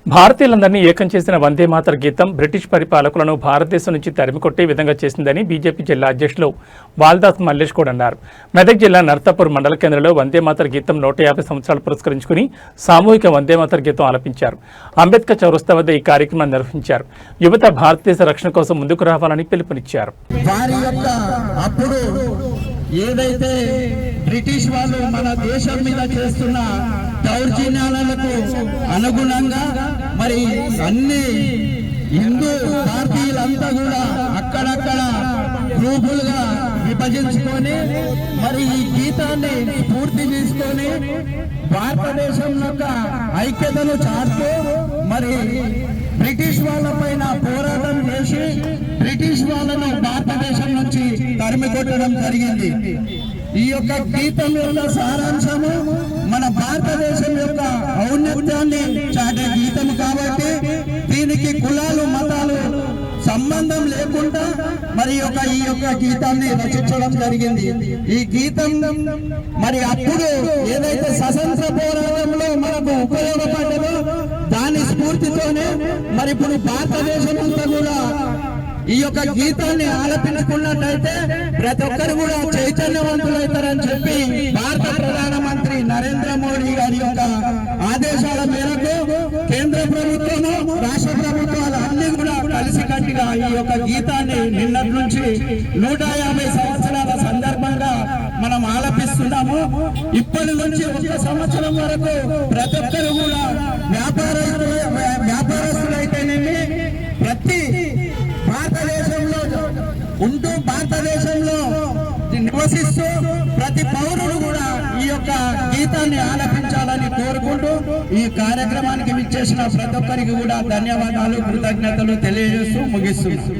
భారతీయులందరినీ ఏకం చేసిన వందే మాతర గీతం బ్రిటిష్ పరిపాలకులను భారతదేశం నుంచి తరిమికొట్టే విధంగా చేసిందని బీజేపీ జిల్లా అధ్యక్షులు వాల్దాస్ మల్లేష్ కూడా అన్నారు. మెదక్ జిల్లా నర్తాపూర్ మండల కేంద్రంలో వందే మాతర గీతం 150 సంవత్సరాలు పురస్కరించుకుని సామూహిక వందే మాతర గీతం ఆలపించారు. అంబేద్కర్ చౌరస్తా వద్ద ఈ కార్యక్రమాన్ని నిర్వహించారు. యువత భారతదేశ రక్షణ కోసం ముందుకు రావాలని పిలుపునిచ్చారు. ఏదైతే బ్రిటిష్ వాళ్ళు మన దేశం మీద చేస్తున్న దౌర్జన్యాలకు అనుగుణంగా మరి అన్ని హిందూ భారతీయులంతా కూడా అక్కడక్కడ గ్రూపులుగా విభజించుకొని మరి ఈ గీతాన్ని పూర్తి చేసుకొని భారతదేశం యొక్క ఐక్యతను చాటుతూ మరి బ్రిటిష్ వాళ్ళ పైన పోరాటం చేసి బ్రిటిష్ వాళ్ళను భారతదేశం నుంచి తరిమి కొట్టడం జరిగింది. ఈ యొక్క గీతం యొక్క సారాంశము మన భారతదేశం యొక్క ఔన్నత్యాన్ని చాటే గీతం కాబట్టి దీనికి కులాలు మతాలు సంబంధం లేకుండా మరి ఈ యొక్క గీతాన్ని రచించడం జరిగింది. ఈ గీతం మరి అప్పుడు ఏదైతే స్వతంత్ర పోరాటంలో మనకు ఉపయోగపడ్డదో దాని స్ఫూర్తితోనే మరి ఇప్పుడు భారతదేశం అంతా కూడా ఈ యొక్క గీతాన్ని ఆలపించుకున్నట్టయితే ప్రతి ఒక్కరు కూడా చైతన్యవంతులవుతారని చెప్పి భారత ప్రధానమంత్రి నరేంద్ర మోడీ గారి యొక్క ఆదేశాల మేరకు కేంద్ర ప్రభుత్వము రాష్ట్ర ప్రభుత్వాలు అన్ని కూడా కలిసికట్టుగా ఈ యొక్క గీతాన్ని నిన్నటి నుంచి 150 సంవత్సరాల సందర్భంగా మనం ఆలపిస్తున్నాము. ఇప్పటి నుంచి 1 సంవత్సరం వరకు ప్రతి ఒక్కరు కూడా వ్యాపారస్తులైతేనేమి ప్రతి భారతదేశంలో ఉంటూ భారతదేశంలో నివసిస్తూ ప్రతి పౌరుడు కూడా ఈ యొక్క గీతాన్ని ఆలపించాలని కోరుకుంటూ ఈ కార్యక్రమానికి విచ్చేసిన ప్రతి ఒక్కరికి కూడా ధన్యవాదాలు, కృతజ్ఞతలు తెలియజేస్తూ ముగిస్తున్నాను.